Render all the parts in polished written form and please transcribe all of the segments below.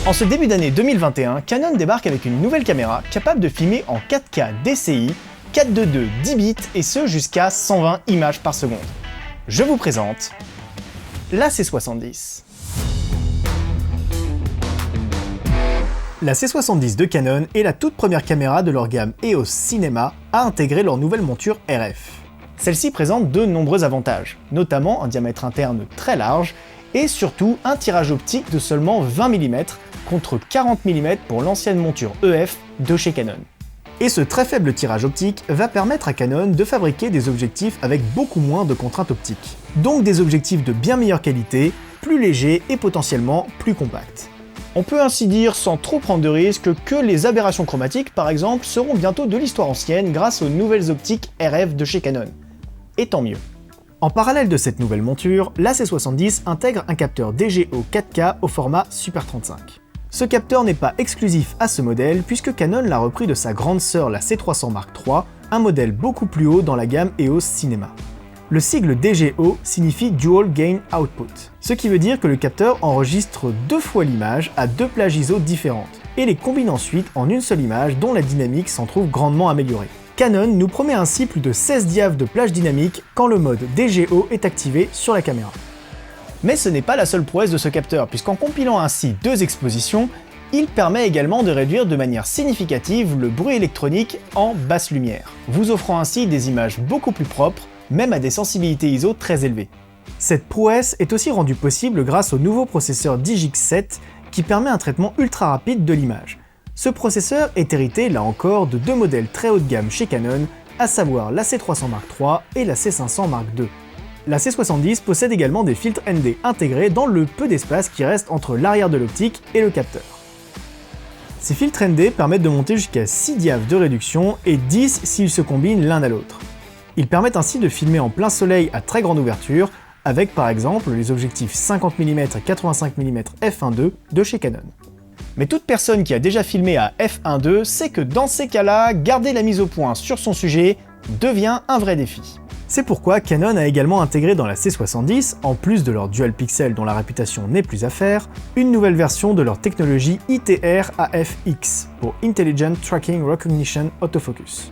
En ce début d'année 2021, Canon débarque avec une nouvelle caméra capable de filmer en 4K DCI, 4:2 10 bits et ce jusqu'à 120 images par seconde. Je vous présente la C70. La C70 de Canon est la toute première caméra de leur gamme EOS Cinema à intégrer leur nouvelle monture RF. Celle-ci présente de nombreux avantages, notamment un diamètre interne très large et surtout un tirage optique de seulement 20 mm contre 40 mm pour l'ancienne monture EF de chez Canon. Et ce très faible tirage optique va permettre à Canon de fabriquer des objectifs avec beaucoup moins de contraintes optiques. Donc des objectifs de bien meilleure qualité, plus légers et potentiellement plus compacts. On peut ainsi dire sans trop prendre de risques que les aberrations chromatiques par exemple seront bientôt de l'histoire ancienne grâce aux nouvelles optiques RF de chez Canon. Et tant mieux. En parallèle de cette nouvelle monture, la C70 intègre un capteur DGO 4K au format Super 35. Ce capteur n'est pas exclusif à ce modèle puisque Canon l'a repris de sa grande sœur la C300 Mark III, un modèle beaucoup plus haut dans la gamme EOS Cinema. Le sigle DGO signifie Dual Gain Output, ce qui veut dire que le capteur enregistre 2 fois l'image à 2 plages ISO différentes, et les combine ensuite en une seule image dont la dynamique s'en trouve grandement améliorée. Canon nous promet ainsi plus de 16 diaphs de plage dynamique quand le mode DGO est activé sur la caméra. Mais ce n'est pas la seule prouesse de ce capteur, puisqu'en compilant ainsi 2 expositions, il permet également de réduire de manière significative le bruit électronique en basse lumière, vous offrant ainsi des images beaucoup plus propres, même à des sensibilités ISO très élevées. Cette prouesse est aussi rendue possible grâce au nouveau processeur Digix7 qui permet un traitement ultra rapide de l'image. Ce processeur est hérité là encore de 2 modèles très haut de gamme chez Canon, à savoir la C300 Mark III et la C500 Mark II. La C70 possède également des filtres ND intégrés dans le peu d'espace qui reste entre l'arrière de l'optique et le capteur. Ces filtres ND permettent de monter jusqu'à 6 diaphs de réduction et 10 s'ils se combinent l'un à l'autre. Ils permettent ainsi de filmer en plein soleil à très grande ouverture, avec par exemple les objectifs 50 mm et 85 mm f1.2 de chez Canon. Mais toute personne qui a déjà filmé à f1.2 sait que dans ces cas-là, garder la mise au point sur son sujet devient un vrai défi. C'est pourquoi Canon a également intégré dans la C70, en plus de leur dual pixel dont la réputation n'est plus à faire, une nouvelle version de leur technologie ITR AFX pour Intelligent Tracking Recognition Autofocus.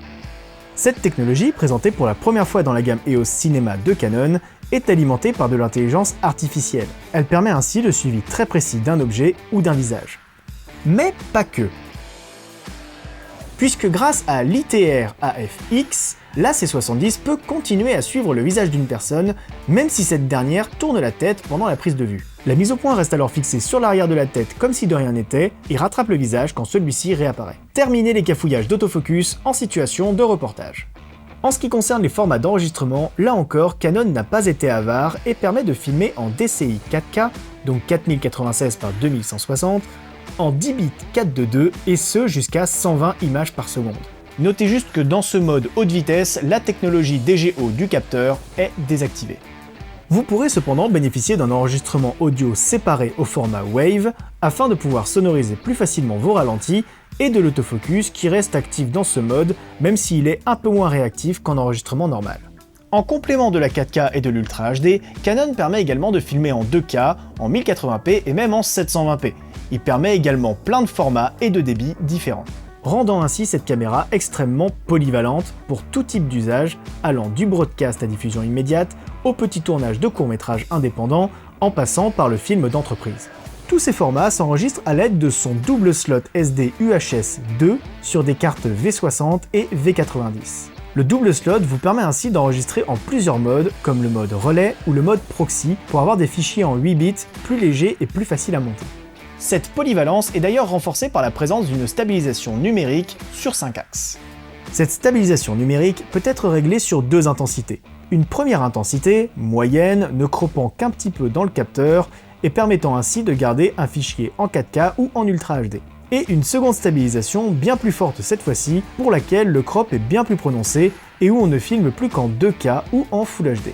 Cette technologie, présentée pour la première fois dans la gamme EOS Cinema de Canon, est alimentée par de l'intelligence artificielle. Elle permet ainsi le suivi très précis d'un objet ou d'un visage. Mais pas que. Puisque grâce à l'ITR AFX, la C70 peut continuer à suivre le visage d'une personne, même si cette dernière tourne la tête pendant la prise de vue. La mise au point reste alors fixée sur l'arrière de la tête comme si de rien n'était, et rattrape le visage quand celui-ci réapparaît. Terminé les cafouillages d'autofocus en situation de reportage. En ce qui concerne les formats d'enregistrement, là encore, Canon n'a pas été avare et permet de filmer en DCI 4K, donc 4096 par 2160, en 10 bits 4:2 et ce jusqu'à 120 images par seconde. Notez juste que dans ce mode haute vitesse, la technologie DGO du capteur est désactivée. Vous pourrez cependant bénéficier d'un enregistrement audio séparé au format Wave afin de pouvoir sonoriser plus facilement vos ralentis et de l'autofocus qui reste actif dans ce mode même s'il est un peu moins réactif qu'en enregistrement normal. En complément de la 4K et de l'Ultra HD, Canon permet également de filmer en 2K, en 1080p et même en 720p. Il permet également plein de formats et de débits différents, rendant ainsi cette caméra extrêmement polyvalente pour tout type d'usage, allant du broadcast à diffusion immédiate, au petit tournage de courts-métrages indépendants, en passant par le film d'entreprise. Tous ces formats s'enregistrent à l'aide de son double slot SD UHS 2 sur des cartes V60 et V90. Le double slot vous permet ainsi d'enregistrer en plusieurs modes, comme le mode relais ou le mode proxy, pour avoir des fichiers en 8 bits plus légers et plus faciles à monter. Cette polyvalence est d'ailleurs renforcée par la présence d'une stabilisation numérique sur 5 axes. Cette stabilisation numérique peut être réglée sur 2 intensités. Une première intensité, moyenne, ne croppant qu'un petit peu dans le capteur et permettant ainsi de garder un fichier en 4K ou en Ultra HD. Et une seconde stabilisation bien plus forte cette fois-ci, pour laquelle le crop est bien plus prononcé et où on ne filme plus qu'en 2K ou en Full HD.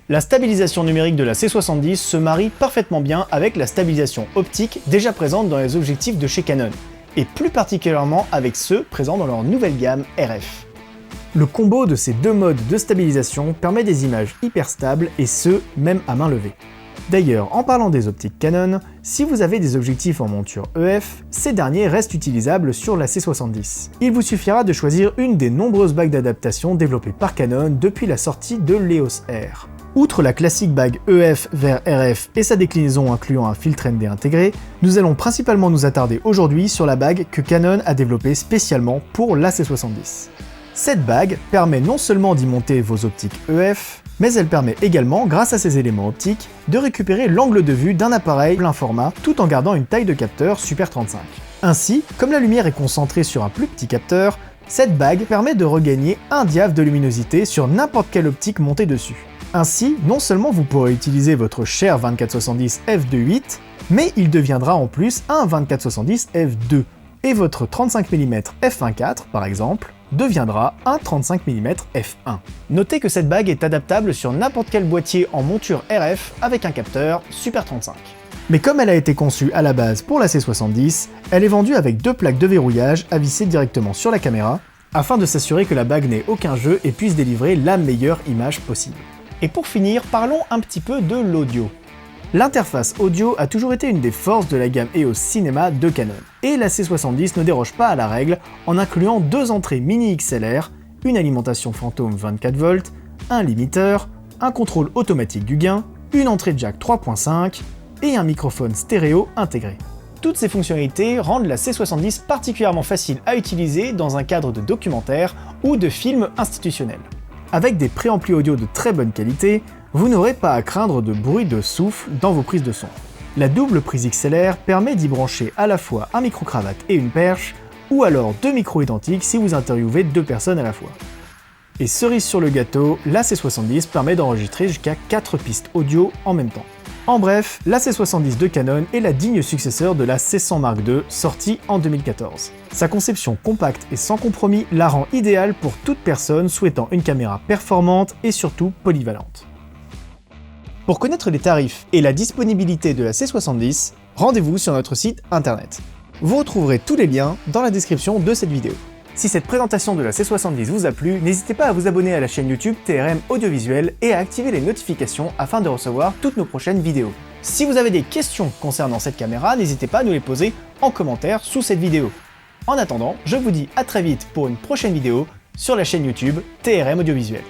La stabilisation numérique de la C70 se marie parfaitement bien avec la stabilisation optique déjà présente dans les objectifs de chez Canon, et plus particulièrement avec ceux présents dans leur nouvelle gamme RF. Le combo de ces 2 modes de stabilisation permet des images hyper stables et ce, même à main levée. D'ailleurs, en parlant des optiques Canon, si vous avez des objectifs en monture EF, ces derniers restent utilisables sur la C70. Il vous suffira de choisir une des nombreuses bagues d'adaptation développées par Canon depuis la sortie de l'EOS R. Outre la classique bague EF vers RF et sa déclinaison incluant un filtre ND intégré, nous allons principalement nous attarder aujourd'hui sur la bague que Canon a développée spécialement pour la C70. Cette bague permet non seulement d'y monter vos optiques EF, mais elle permet également, grâce à ses éléments optiques, de récupérer l'angle de vue d'un appareil plein format tout en gardant une taille de capteur Super 35. Ainsi, comme la lumière est concentrée sur un plus petit capteur, cette bague permet de regagner un diaph de luminosité sur n'importe quelle optique montée dessus. Ainsi, non seulement vous pourrez utiliser votre cher 24-70 f2.8, mais il deviendra en plus un 24-70 f2, et votre 35 mm f1.4 par exemple, deviendra un 35 mm f1. Notez que cette bague est adaptable sur n'importe quel boîtier en monture RF avec un capteur Super 35. Mais comme elle a été conçue à la base pour la C70, elle est vendue avec deux plaques de verrouillage à visser directement sur la caméra, afin de s'assurer que la bague n'ait aucun jeu et puisse délivrer la meilleure image possible. Et pour finir, parlons un petit peu de l'audio. L'interface audio a toujours été une des forces de la gamme EOS Cinema de Canon, et la C70 ne déroge pas à la règle en incluant deux entrées mini XLR, une alimentation fantôme 24V, un limiteur, un contrôle automatique du gain, une entrée jack 3.5 et un microphone stéréo intégré. Toutes ces fonctionnalités rendent la C70 particulièrement facile à utiliser dans un cadre de documentaire ou de film institutionnel. Avec des préamplis audio de très bonne qualité, vous n'aurez pas à craindre de bruit de souffle dans vos prises de son. La double prise XLR permet d'y brancher à la fois un micro-cravate et une perche, ou alors deux micros identiques si vous interviewez deux personnes à la fois. Et cerise sur le gâteau, la C70 permet d'enregistrer jusqu'à 4 pistes audio en même temps. En bref, la C70 de Canon est la digne successeur de la C100 Mark II, sortie en 2014. Sa conception compacte et sans compromis la rend idéale pour toute personne souhaitant une caméra performante et surtout polyvalente. Pour connaître les tarifs et la disponibilité de la C70, rendez-vous sur notre site internet. Vous retrouverez tous les liens dans la description de cette vidéo. Si cette présentation de la C70 vous a plu, n'hésitez pas à vous abonner à la chaîne YouTube TRM Audiovisuel et à activer les notifications afin de recevoir toutes nos prochaines vidéos. Si vous avez des questions concernant cette caméra, n'hésitez pas à nous les poser en commentaire sous cette vidéo. En attendant, je vous dis à très vite pour une prochaine vidéo sur la chaîne YouTube TRM Audiovisuel.